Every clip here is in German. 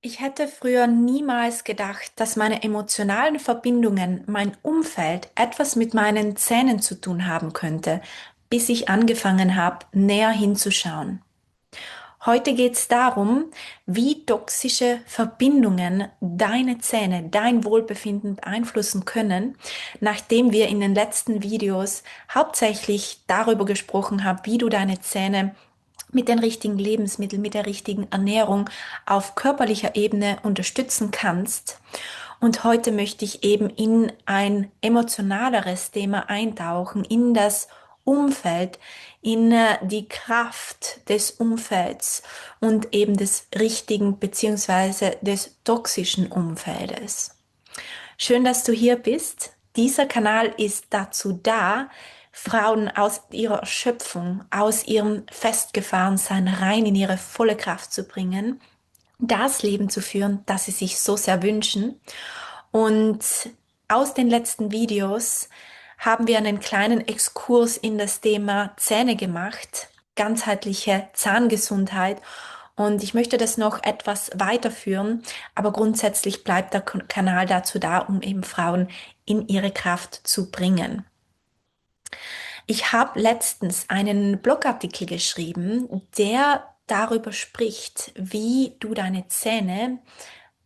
Ich hätte früher niemals gedacht, dass meine emotionalen Verbindungen, mein Umfeld etwas mit meinen Zähnen zu tun haben könnte, bis ich angefangen habe, näher hinzuschauen. Heute geht es darum, wie toxische Verbindungen deine Zähne, dein Wohlbefinden beeinflussen können, nachdem wir in den letzten Videos hauptsächlich darüber gesprochen haben, wie du deine Zähne mit den richtigen Lebensmitteln, mit der richtigen Ernährung auf körperlicher Ebene unterstützen kannst. Und heute möchte ich eben in ein emotionaleres Thema eintauchen, in das Umfeld, in die Kraft des Umfelds und eben des richtigen beziehungsweise des toxischen Umfeldes. Schön, dass du hier bist. Dieser Kanal ist dazu da, Frauen aus ihrer Erschöpfung, aus ihrem Festgefahrensein rein in ihre volle Kraft zu bringen, das Leben zu führen, das sie sich so sehr wünschen. Und aus den letzten Videos haben wir einen kleinen Exkurs in das Thema Zähne gemacht, ganzheitliche Zahngesundheit. Und ich möchte das noch etwas weiterführen, aber grundsätzlich bleibt der Kanal dazu da, um eben Frauen in ihre Kraft zu bringen. Ich habe letztens einen Blogartikel geschrieben, der darüber spricht, wie du deine Zähne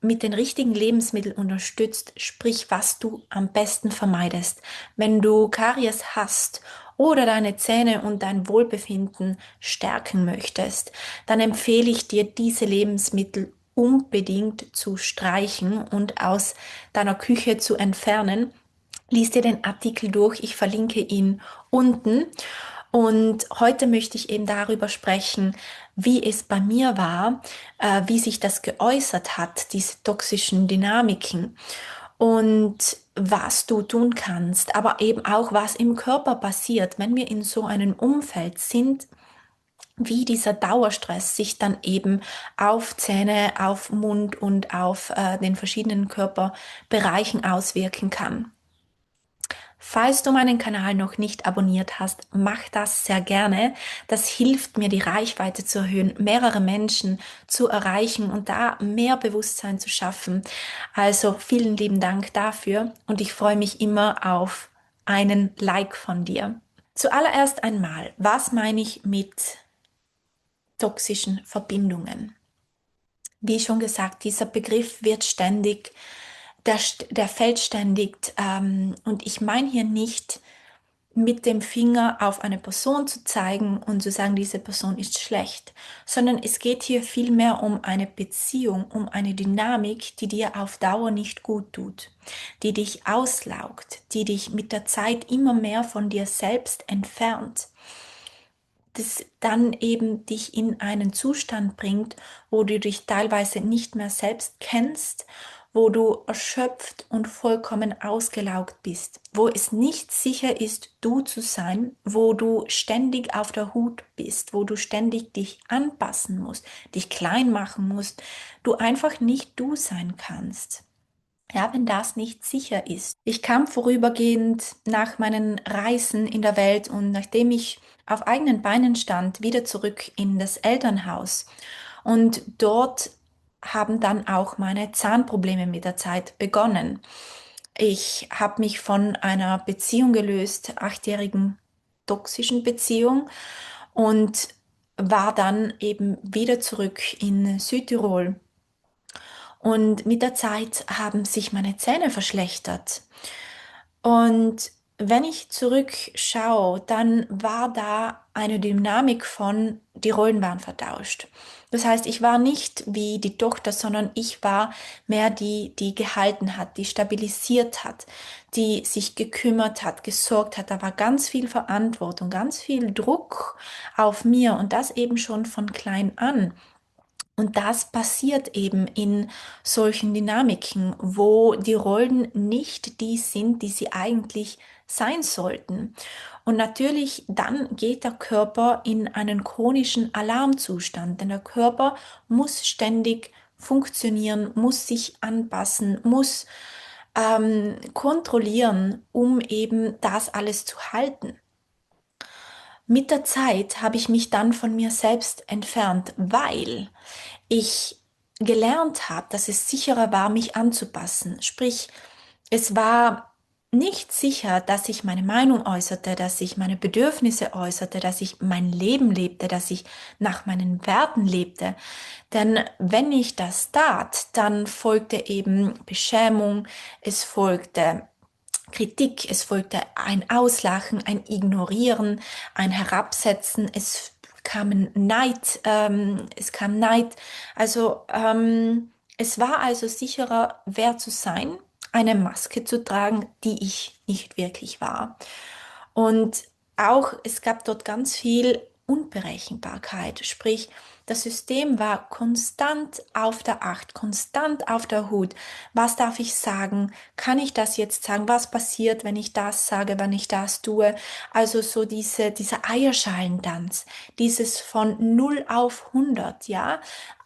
mit den richtigen Lebensmitteln unterstützt, sprich, was du am besten vermeidest. Wenn du Karies hast oder deine Zähne und dein Wohlbefinden stärken möchtest, dann empfehle ich dir, diese Lebensmittel unbedingt zu streichen und aus deiner Küche zu entfernen. Lies dir den Artikel durch, ich verlinke ihn unten. Und heute möchte ich eben darüber sprechen, wie es bei mir war, wie sich das geäußert hat, diese toxischen Dynamiken und was du tun kannst, aber eben auch, was im Körper passiert, wenn wir in so einem Umfeld sind, wie dieser Dauerstress sich dann eben auf Zähne, auf Mund und auf den verschiedenen Körperbereichen auswirken kann. Falls du meinen Kanal noch nicht abonniert hast, mach das sehr gerne. Das hilft mir, die Reichweite zu erhöhen, mehrere Menschen zu erreichen und da mehr Bewusstsein zu schaffen. Also vielen lieben Dank dafür und ich freue mich immer auf einen Like von dir. Zuallererst einmal, was meine ich mit toxischen Verbindungen? Wie schon gesagt, dieser Begriff wird ständig, der fällt ständig, und ich meine hier nicht mit dem Finger auf eine Person zu zeigen und zu sagen, diese Person ist schlecht, sondern es geht hier vielmehr um eine Beziehung, um eine Dynamik, die dir auf Dauer nicht gut tut, die dich auslaugt, die dich mit der Zeit immer mehr von dir selbst entfernt, das dann eben dich in einen Zustand bringt, wo du dich teilweise nicht mehr selbst kennst, wo du erschöpft und vollkommen ausgelaugt bist, wo es nicht sicher ist, du zu sein, wo du ständig auf der Hut bist, wo du ständig dich anpassen musst, dich klein machen musst, du einfach nicht du sein kannst. Ja, wenn das nicht sicher ist. Ich kam vorübergehend nach meinen Reisen in der Welt und nachdem ich auf eigenen Beinen stand, wieder zurück in das Elternhaus. Und dort haben dann auch meine Zahnprobleme mit der Zeit begonnen. Ich habe mich von einer Beziehung gelöst, 8-jährigen toxischen Beziehung und war dann eben wieder zurück in Südtirol. Und mit der Zeit haben sich meine Zähne verschlechtert. Und wenn ich zurückschaue, dann war da eine Dynamik von, die Rollen waren vertauscht. Das heißt, ich war nicht wie die Tochter, sondern ich war mehr die, die gehalten hat, die stabilisiert hat, die sich gekümmert hat, gesorgt hat. Da war ganz viel Verantwortung, ganz viel Druck auf mir und das eben schon von klein an. Und das passiert eben in solchen Dynamiken, wo die Rollen nicht die sind, die sie eigentlich sein sollten. Und natürlich dann geht der Körper in einen chronischen Alarmzustand, denn der Körper muss ständig funktionieren, muss sich anpassen, muss kontrollieren, um eben das alles zu halten. Mit der Zeit habe ich mich dann von mir selbst entfernt, weil ich gelernt habe, dass es sicherer war, mich anzupassen. Sprich, es war nicht sicher, dass ich meine Meinung äußerte, dass ich meine Bedürfnisse äußerte, dass ich mein Leben lebte, dass ich nach meinen Werten lebte. Denn wenn ich das tat, dann folgte eben Beschämung, es folgte Kritik, es folgte ein Auslachen, ein Ignorieren, ein Herabsetzen, es kam Neid. Also es war also sicherer, wer zu sein, eine Maske zu tragen, die ich nicht wirklich war. Und auch es gab dort ganz viel Unberechenbarkeit, sprich, das System war konstant auf der Acht, konstant auf der Hut. Was darf ich sagen? Kann ich das jetzt sagen? Was passiert, wenn ich das sage, wenn ich das tue? Also so dieser Eierschalentanz, dieses von 0 auf 100, ja?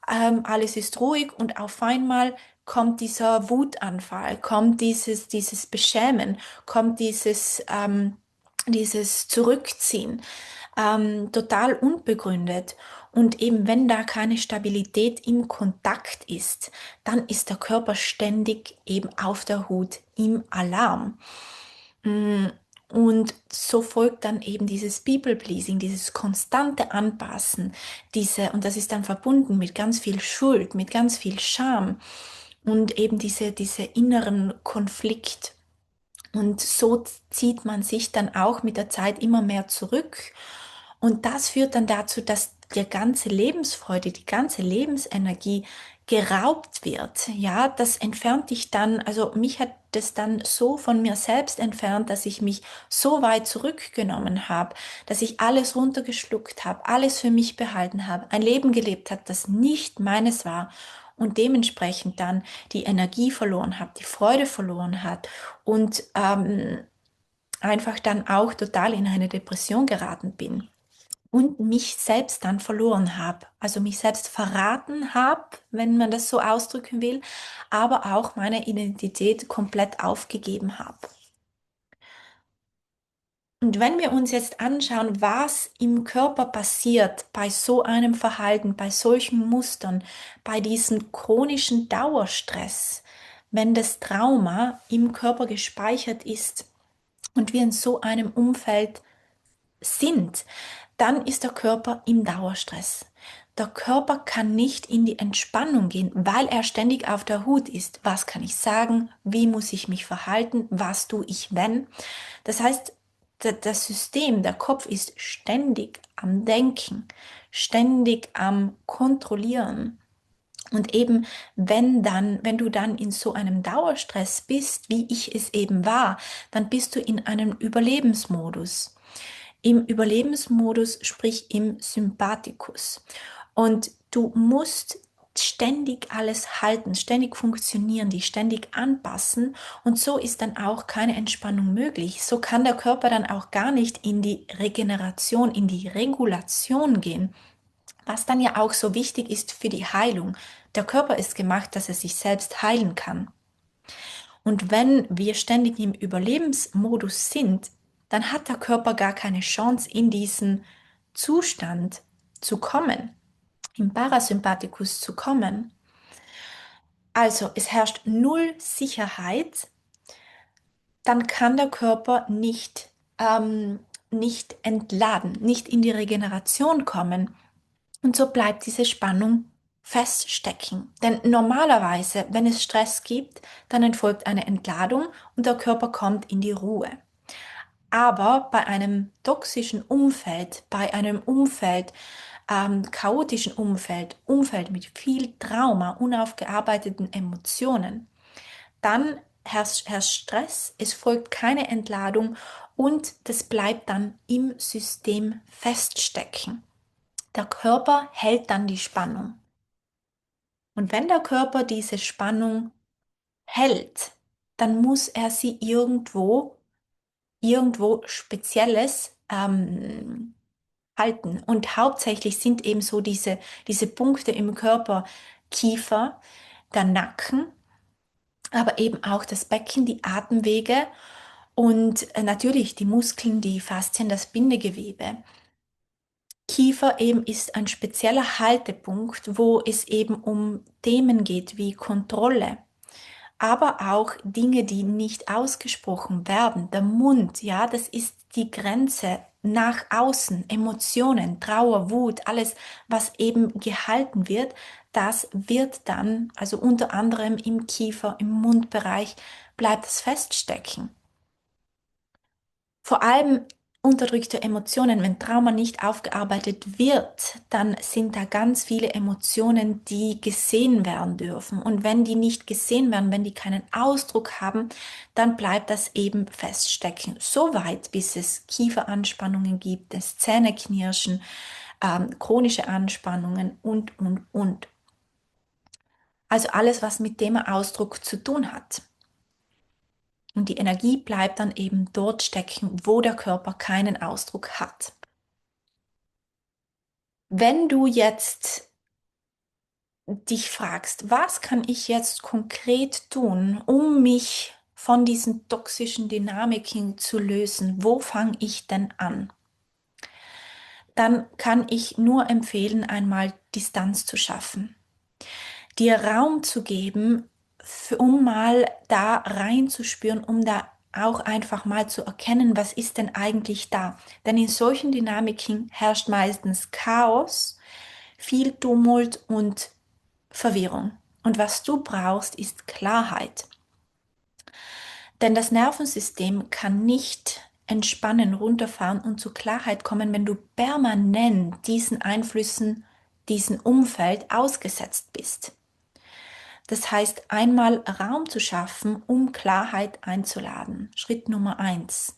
Alles ist ruhig und auf einmal kommt dieser Wutanfall, kommt dieses Beschämen, kommt dieses Zurückziehen, total unbegründet. Und eben wenn da keine Stabilität im Kontakt ist, dann ist der Körper ständig eben auf der Hut im Alarm. Mm, Und so folgt dann eben dieses People-Pleasing, dieses konstante Anpassen, und das ist dann verbunden mit ganz viel Schuld, mit ganz viel Scham und eben diese inneren Konflikt. Und so zieht man sich dann auch mit der Zeit immer mehr zurück. Und das führt dann dazu, dass die ganze Lebensfreude, die ganze Lebensenergie geraubt wird. Ja, das entfernt dich dann, also mich hat das dann so von mir selbst entfernt, dass ich mich so weit zurückgenommen habe, dass ich alles runtergeschluckt habe, alles für mich behalten habe, ein Leben gelebt habe, das nicht meines war und dementsprechend dann die Energie verloren habe, die Freude verloren hat und einfach dann auch total in eine Depression geraten bin und mich selbst dann verloren habe, also mich selbst verraten habe, wenn man das so ausdrücken will, aber auch meine Identität komplett aufgegeben habe. Und wenn wir uns jetzt anschauen, was im Körper passiert bei so einem Verhalten, bei solchen Mustern, bei diesem chronischen Dauerstress, wenn das Trauma im Körper gespeichert ist und wir in so einem Umfeld sind, dann ist der Körper im Dauerstress. Der Körper kann nicht in die Entspannung gehen, weil er ständig auf der Hut ist. Was kann ich sagen? Wie muss ich mich verhalten? Was tue ich, wenn? Das heißt, das System, der Kopf ist ständig am Denken, ständig am Kontrollieren. Und eben, wenn du dann in so einem Dauerstress bist, wie ich es eben war, dann bist du in einem Überlebensmodus. Im Überlebensmodus, sprich im Sympathikus. Und du musst ständig alles halten, ständig funktionieren, die ständig anpassen und so ist dann auch keine Entspannung möglich. So kann der Körper dann auch gar nicht in die Regeneration, in die Regulation gehen, was dann ja auch so wichtig ist für die Heilung. Der Körper ist gemacht, dass er sich selbst heilen kann. Und wenn wir ständig im Überlebensmodus sind, dann hat der Körper gar keine Chance, in diesen Zustand zu kommen, im Parasympathikus zu kommen. Also es herrscht null Sicherheit, dann kann der Körper nicht entladen, nicht in die Regeneration kommen. Und so bleibt diese Spannung feststecken. Denn normalerweise, wenn es Stress gibt, dann entfolgt eine Entladung und der Körper kommt in die Ruhe. Aber bei einem toxischen Umfeld, bei einem Umfeld, chaotischen Umfeld, Umfeld mit viel Trauma, unaufgearbeiteten Emotionen, dann herrscht Stress, es folgt keine Entladung und das bleibt dann im System feststecken. Der Körper hält dann die Spannung. Und wenn der Körper diese Spannung hält, dann muss er sie irgendwo Spezielles halten. Und hauptsächlich sind eben so diese Punkte im Körper, Kiefer, der Nacken, aber eben auch das Becken, die Atemwege und natürlich die Muskeln, die Faszien, das Bindegewebe. Kiefer eben ist ein spezieller Haltepunkt, wo es eben um Themen geht wie Kontrolle, aber auch Dinge, die nicht ausgesprochen werden. Der Mund, ja, das ist die Grenze nach außen. Emotionen, Trauer, Wut, alles, was eben gehalten wird, das wird dann, also unter anderem im Kiefer, im Mundbereich, bleibt es feststecken. Vor allem unterdrückte Emotionen, wenn Trauma nicht aufgearbeitet wird, dann sind da ganz viele Emotionen, die gesehen werden dürfen. Und wenn die nicht gesehen werden, wenn die keinen Ausdruck haben, dann bleibt das eben feststecken. So weit, bis es Kieferanspannungen gibt, es Zähneknirschen, chronische Anspannungen und. Also alles, was mit dem Ausdruck zu tun hat. Und die Energie bleibt dann eben dort stecken, wo der Körper keinen Ausdruck hat. Wenn du jetzt dich fragst, was kann ich jetzt konkret tun, um mich von diesen toxischen Dynamiken zu lösen, wo fange ich denn an? Dann kann ich nur empfehlen, einmal Distanz zu schaffen, dir Raum zu geben, um mal da reinzuspüren, um da auch einfach mal zu erkennen, was ist denn eigentlich da. Denn in solchen Dynamiken herrscht meistens Chaos, viel Tumult und Verwirrung. Und was du brauchst, ist Klarheit. Denn das Nervensystem kann nicht entspannen, runterfahren und zur Klarheit kommen, wenn du permanent diesen Einflüssen, diesem Umfeld ausgesetzt bist. Das heißt, einmal Raum zu schaffen, um Klarheit einzuladen. Schritt Nummer 1.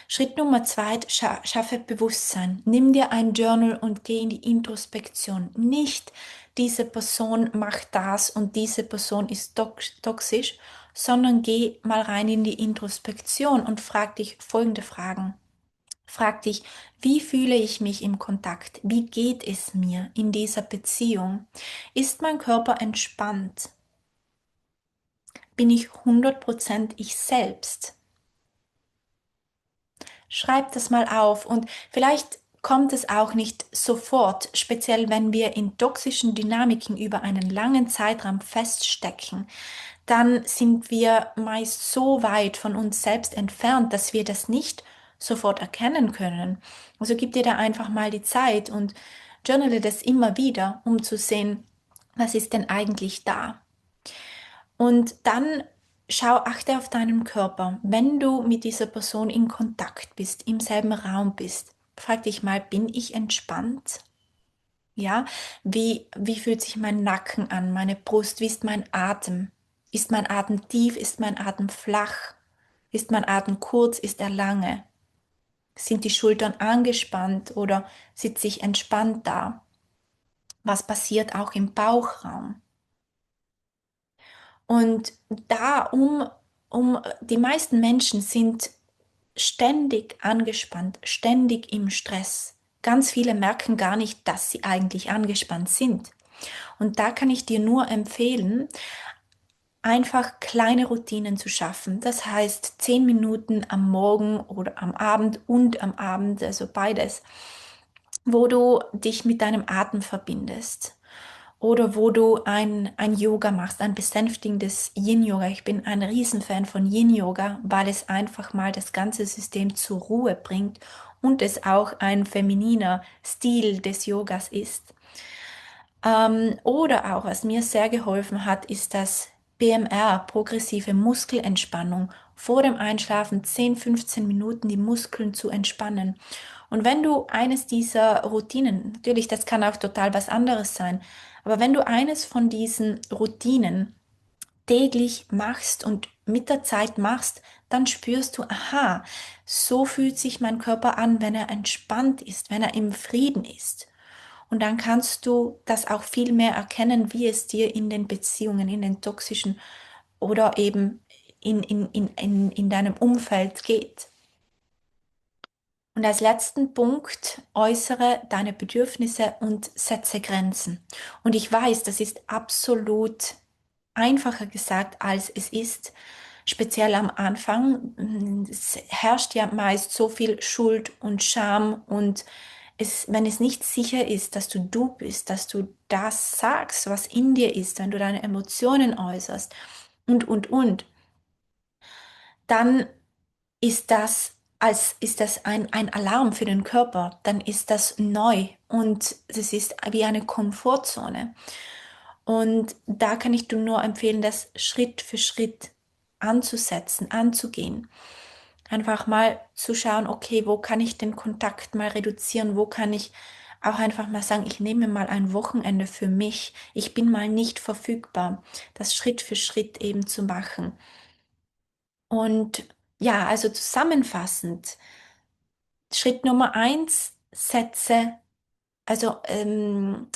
Schritt Nummer 2, schaffe Bewusstsein. Nimm dir ein Journal und geh in die Introspektion. Nicht diese Person macht das und diese Person ist toxisch, sondern geh mal rein in die Introspektion und frag dich folgende Fragen. Frag dich, wie fühle ich mich im Kontakt? Wie geht es mir in dieser Beziehung? Ist mein Körper entspannt? Bin ich 100% ich selbst? Schreib das mal auf und vielleicht kommt es auch nicht sofort, speziell wenn wir in toxischen Dynamiken über einen langen Zeitraum feststecken. Dann sind wir meist so weit von uns selbst entfernt, dass wir das nicht sofort erkennen können. Also gib dir da einfach mal die Zeit und journale das immer wieder, um zu sehen, was ist denn eigentlich da. Und dann achte auf deinen Körper. Wenn du mit dieser Person in Kontakt bist, im selben Raum bist, frag dich mal, bin ich entspannt? Ja, wie fühlt sich mein Nacken an, meine Brust? Wie ist mein Atem? Ist mein Atem tief? Ist mein Atem flach? Ist mein Atem kurz? Ist er lange? Sind die Schultern angespannt oder sitze ich entspannt da? Was passiert auch im Bauchraum? Und da, die meisten Menschen sind ständig angespannt, ständig im Stress. Ganz viele merken gar nicht, dass sie eigentlich angespannt sind. Und da kann ich dir nur empfehlen, einfach kleine Routinen zu schaffen. Das heißt 10 Minuten am Morgen oder am Abend und am Abend, also beides, wo du dich mit deinem Atem verbindest. Oder wo du ein Yoga machst, ein besänftigendes Yin-Yoga. Ich bin ein Riesenfan von Yin-Yoga, weil es einfach mal das ganze System zur Ruhe bringt und es auch ein femininer Stil des Yogas ist. Oder auch, was mir sehr geholfen hat, ist das PMR, progressive Muskelentspannung. Vor dem Einschlafen 10, 15 Minuten die Muskeln zu entspannen. Und wenn du eines dieser Routinen, natürlich, das kann auch total was anderes sein, aber wenn du eines von diesen Routinen täglich machst und mit der Zeit machst, dann spürst du, aha, so fühlt sich mein Körper an, wenn er entspannt ist, wenn er im Frieden ist. Und dann kannst du das auch viel mehr erkennen, wie es dir in den Beziehungen, in den toxischen oder eben in deinem Umfeld geht. Und als letzten Punkt äußere deine Bedürfnisse und setze Grenzen. Und ich weiß, das ist absolut einfacher gesagt, als es ist. Speziell am Anfang. Es herrscht ja meist so viel Schuld und Scham und wenn es nicht sicher ist, dass du bist, dass du das sagst, was in dir ist, wenn du deine Emotionen äußerst und, dann ist das ein Alarm für den Körper, dann ist das neu und es ist wie eine Komfortzone. Und da kann ich dir nur empfehlen, das Schritt für Schritt anzusetzen, anzugehen. Einfach mal zu schauen, okay, wo kann ich den Kontakt mal reduzieren? Wo kann ich auch einfach mal sagen, ich nehme mal ein Wochenende für mich. Ich bin mal nicht verfügbar. Das Schritt für Schritt eben zu machen. Und ja, also zusammenfassend, Schritt Nummer eins,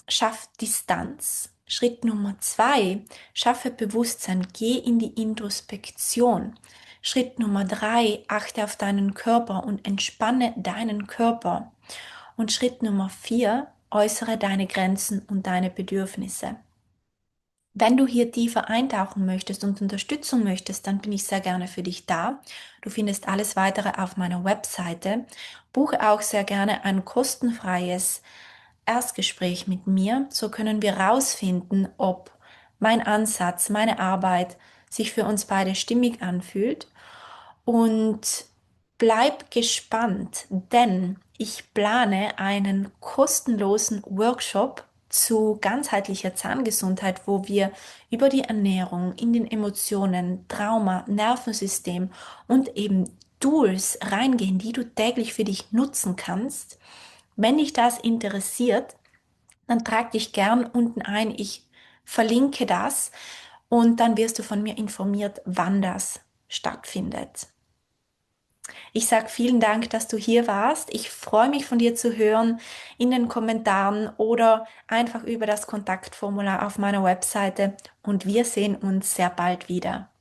schaff Distanz. Schritt Nummer zwei, schaffe Bewusstsein, geh in die Introspektion. Schritt Nummer drei, achte auf deinen Körper und entspanne deinen Körper. Und Schritt Nummer vier, äußere deine Grenzen und deine Bedürfnisse. Wenn du hier tiefer eintauchen möchtest und Unterstützung möchtest, dann bin ich sehr gerne für dich da. Du findest alles weitere auf meiner Webseite. Buche auch sehr gerne ein kostenfreies Erstgespräch mit mir. So können wir herausfinden, ob mein Ansatz, meine Arbeit sich für uns beide stimmig anfühlt. Und bleib gespannt, denn ich plane einen kostenlosen Workshop zu ganzheitlicher Zahngesundheit, wo wir über die Ernährung, in den Emotionen, Trauma, Nervensystem und eben Tools reingehen, die du täglich für dich nutzen kannst. Wenn dich das interessiert, dann trag dich gern unten ein. Ich verlinke das und dann wirst du von mir informiert, wann das stattfindet. Ich sage vielen Dank, dass du hier warst. Ich freue mich von dir zu hören in den Kommentaren oder einfach über das Kontaktformular auf meiner Webseite und wir sehen uns sehr bald wieder.